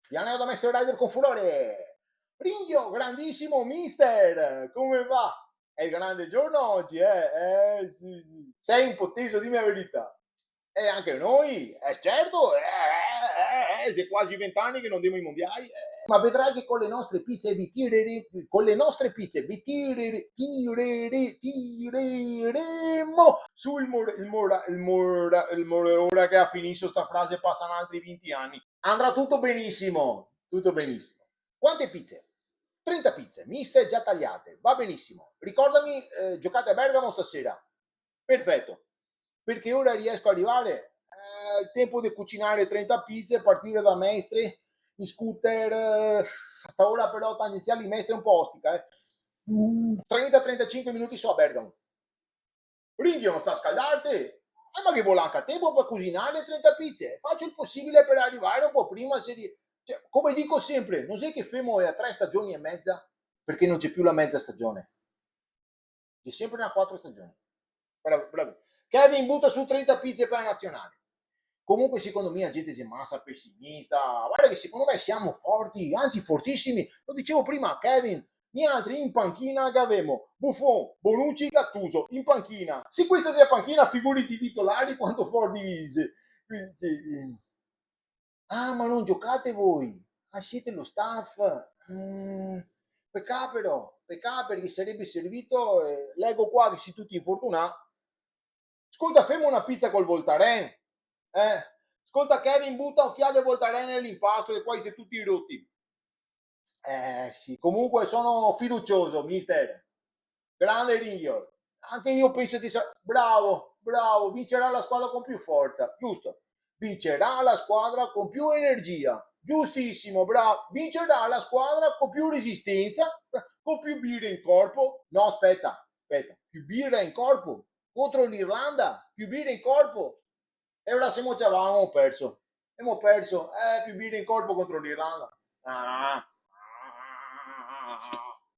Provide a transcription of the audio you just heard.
Pianeo da Master Rider con furore. Ringhio, grandissimo mister, come va? È il grande giorno oggi, eh? Sì, sì. Sei un po' teso, dimmi la verità. E anche noi, certo, se quasi 20 anni che non diamo i mondiali. Ma vedrai che con le nostre pizze vi tireremo, con le nostre pizze vi tireremo sul ora che ha finito sta frase passano altri 20 anni. Andrà tutto benissimo, tutto benissimo. Quante pizze? 30 pizze, miste già tagliate, va benissimo. Ricordami, giocate a Bergamo stasera. Perfetto, perché ora riesco ad arrivare il tempo di cucinare 30 pizze, partire da Mestre, in scooter, hasta ora però tangenziali Mestre un po' ostica, 30-35 minuti so a Bergamo. Ringhio non sta a scaldarti, ma che volanca tempo per cucinare 30 pizze, faccio il possibile per arrivare un po' prima cioè, come dico sempre, non sai che fermo è a 3 stagioni e mezza, perché non c'è più la mezza stagione, c'è sempre una 4 stagioni. Bravo, bravo. Kevin butta su 30 pizze per la nazionale. Comunque secondo me la gente si è massa pessimista, guarda che secondo me siamo forti, anzi fortissimi, lo dicevo prima Kevin, gli altri in panchina che avevamo Buffon, Bonucci, Gattuso in panchina, se questa è la panchina figurati i titolari quanto forti ah ma non giocate voi, ah siete lo staff, peccato perché sarebbe servito, leggo qua che si tutti infortunati. Ascolta, fermo una pizza col Voltaren. Ascolta, Kevin butta un fiato di Voltaren nell'impasto e poi si è tutti rotti. Sì, comunque sono fiducioso, mister. Grande Ringhio. Anche io penso di essere bravo, bravo, vincerà la squadra con più forza, giusto? Vincerà la squadra con più energia, giustissimo, bravo. Vincerà la squadra con più resistenza, con più birra in corpo. No, aspetta, più birra in corpo contro l'Irlanda, più birra in corpo. E ora siamo già perso. Abbiamo perso, più birra in corpo contro l'Irlanda. Ah.